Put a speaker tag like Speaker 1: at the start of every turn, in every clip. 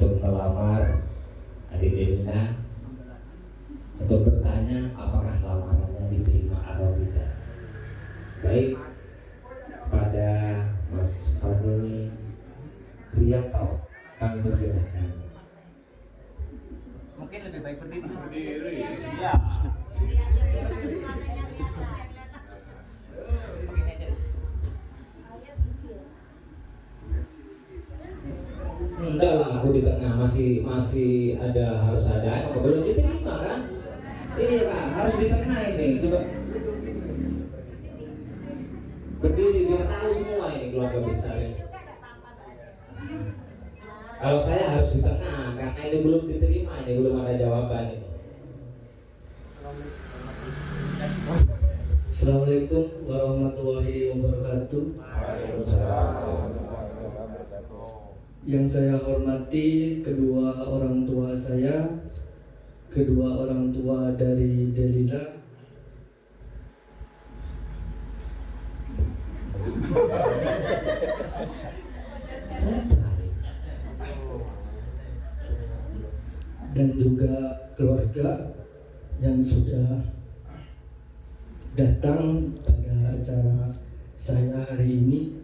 Speaker 1: untuk melamar adik Delina, untuk bertanya apakah lamarannya diterima atau tidak. Baik, pada Mas Fadli Prianto kami persilahkan.
Speaker 2: Mungkin lebih baik berdiri.
Speaker 3: Ya.
Speaker 1: Enggak lah, aku di tengah masih ada, harus ada, apa belum diterima kan? Iya kan, harus di tengah ini sebab berdiri biar tahu semua ini keluarga besar ini. Kalau saya harus di tengah karena ini belum diterima, ini belum ada jawaban ini.
Speaker 4: Assalamualaikum warahmatullahi wabarakatuh. Yang saya hormati kedua orang tua saya, kedua orang tua dari Delila, dan juga keluarga yang sudah datang pada acara saya hari ini.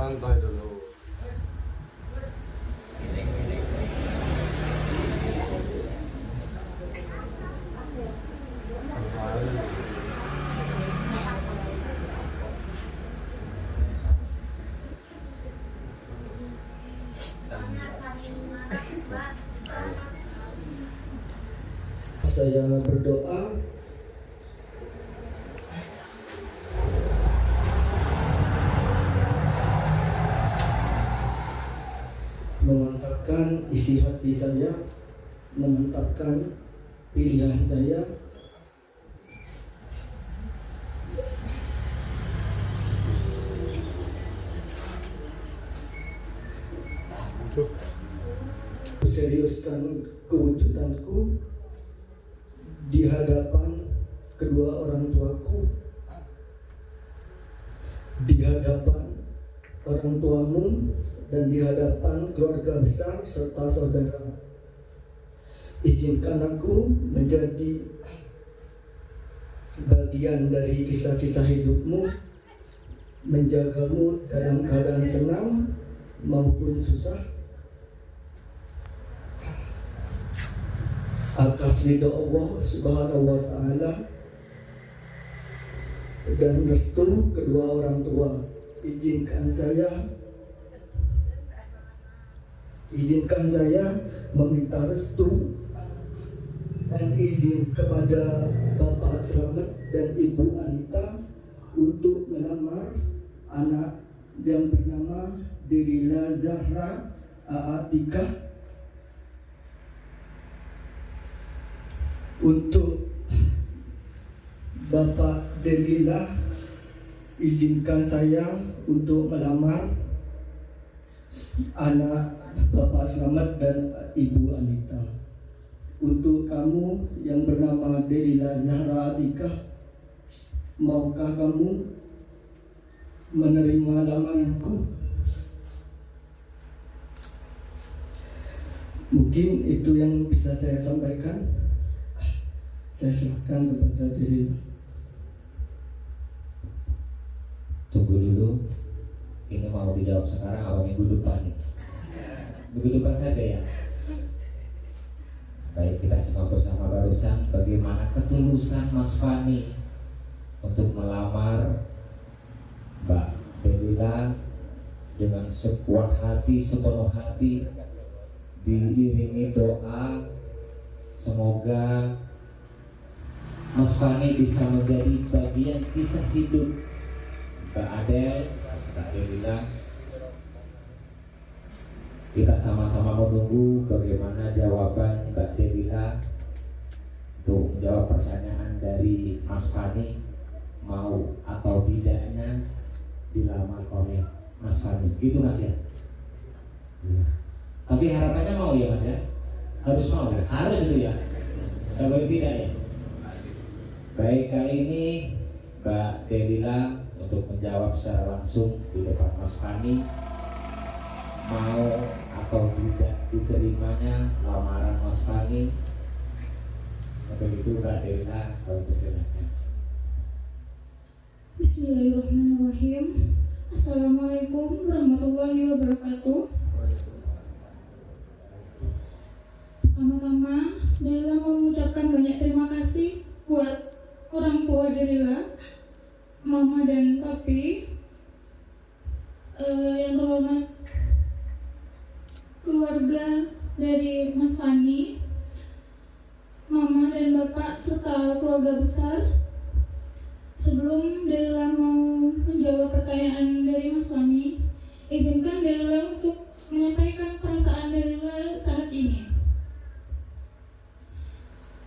Speaker 3: Santai dulu.
Speaker 4: Saya berdoa memantapkan isi hati saya, memantapkan pilihan saya, seriuskan kewujudanku di hadapan kedua orang tuaku, di hadapan orang tuamu, dan di hadapan keluarga besar serta saudara. Izinkan aku menjadi bagian dari kisah-kisah hidupmu, menjagamu dalam keadaan senang maupun susah, atas ridha Allah Subhanahu wa Ta'ala dan restu kedua orang tua. Izinkan saya meminta restu dan izin kepada Bapak Slamet dan Ibu Anita untuk melamar anak yang bernama Delila Zahra Aatikah. Untuk Bapak Delila, izinkan saya untuk melamar anak Bapak Slamet dan Ibu Anita. Untuk kamu yang bernama Delila Zahra Atikah, maukah kamu menerima lamaranku? Mungkin itu yang bisa saya sampaikan. Saya serahkan kepada Delila.
Speaker 1: Tunggu dulu, ini mau dijawab sekarang atau minggu depan nih? Minggu depan saja ya. Baik, kita semua bersama barusan bagaimana ketulusan Mas Fani untuk melamar Mbak Delila dengan sekuat hati, sepenuh hati, diiringi doa. Semoga Mas Fani bisa menjadi bagian kisah hidup Mbak Adel, Mbak Delila. Kita sama-sama menunggu bagaimana jawaban Mbak Delila untuk menjawab pertanyaan dari Mas Fani, mau atau tidaknya dilamar oleh Mas Fani. Gitu Mas ya? Ya. Tapi harapannya mau ya Mas ya? Harus mau, harus itu ya. Nggak boleh tidak ya. Baik, kali ini Mbak Delila untuk menjawab secara langsung di depan Mas Fani, mau atau tidak diterimanya lamaran Mas Fani. Untuk itu Mbak Delila kalau persilakan.
Speaker 2: Bismillahirrahmanirrahim. Assalamualaikum warahmatullahi wabarakatuh. Pertama-tama, Delila mau mengucapkan banyak terima kasih buat orang tua Delila, Mama dan Papi, yang terhormat keluarga dari Mas Fani, Mama dan Bapak serta keluarga besar. Sebelum Delila mau menjawab pertanyaan dari Mas Fani, izinkan Delila untuk menyampaikan perasaan Delila saat ini.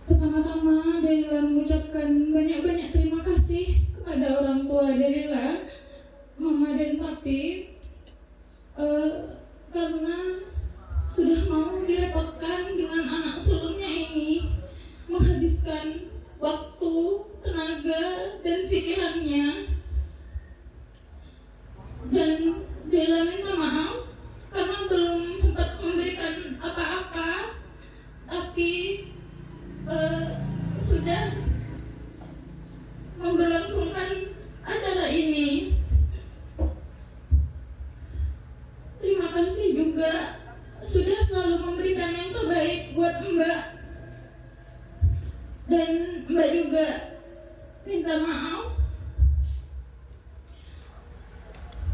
Speaker 2: Pertama-tama, Delila mengucapkan banyak-banyak terima kasih kepada orang tua Delila, Mama dan Papi, karena sudah mau direpotkan dengan anak sulungnya ini, menghabiskan waktu, tenaga, dan pikirannya. Dan Delila minta maaf karena belum sempat memberikan apa-apa, tapi sudah memberlangsungkan acara ini. Terima kasih juga sudah selalu memberikan yang terbaik buat Mbak. Dan Mbak juga minta maaf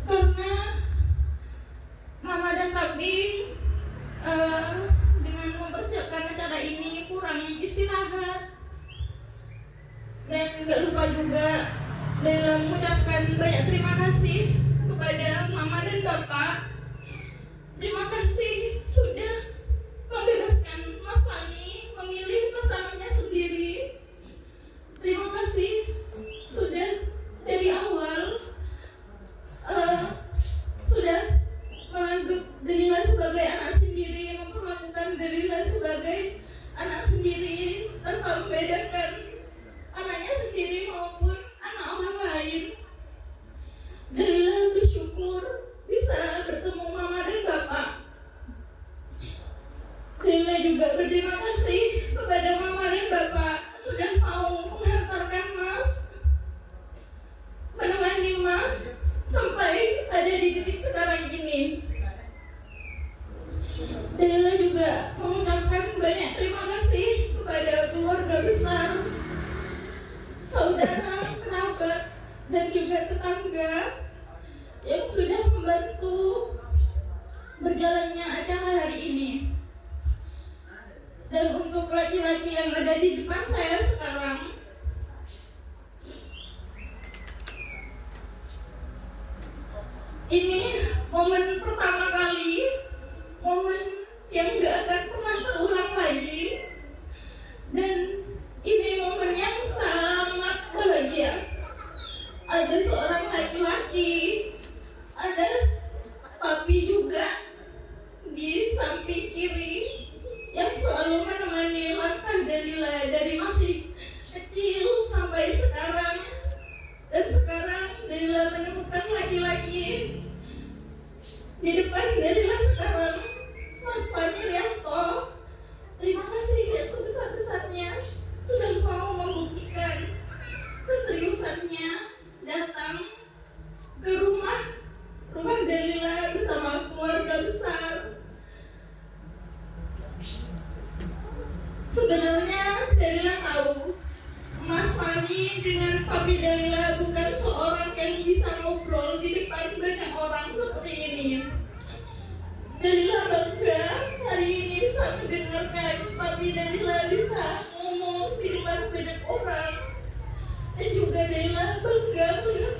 Speaker 2: karena Mama dan Papi dengan mempersiapkan acara ini kurang istirahat. Dan gak lupa juga Delila mengucapkan banyak terima kasih kepada Mama dan Bapak. Terima kasih sudah membebaskan Mas Fani memilih pasangannya sendiri. Terima kasih sudah dari awal sudah menganggap Delila sebagai anak sendiri, memperlakukan Delila sebagai anak sendiri tanpa membedakan anaknya sendiri maupun anak orang lain. Delila bersyukur bisa bertemu Mama dan Bapak. Delila juga berterima kasih kepada Mama dan Bapak sudah mau mengantarkan Mas, menemani Mas sampai ada di titik sekarang ini. Delila juga mengucapkan banyak terima kasih kepada keluarga besar, saudara, kerabat, dan juga tetangga yang sudah membantu berjalannya acara hari ini. Dan untuk laki-laki yang ada di depan saya sekarang, ini momen pertama kali, momen yang gak akan pernah terulang lagi. Dan ini momen yang sangat bahagia. Ada seorang laki-laki, ada Papi juga di samping kiri yang selalu menemani langkah Delila dari masih kecil sampai sekarang. Dan sekarang Delila menemukan laki-laki di depan Delila sekarang, Mas Fani Rianto. Terima kasih yang sebesar-besarnya sudah mau membuktikan keseriusannya datang ke rumah Delila bersama keluarga besar. Sebenarnya Delila tahu Mas Fani dengan Papi Delila bukan seorang yang bisa ngobrol di depan banyak orang seperti ini. Delila bangga hari ini bisa mendengarkan Papi Delila bisa ngomong di depan banyak orang. Dan juga Delila bangga melihat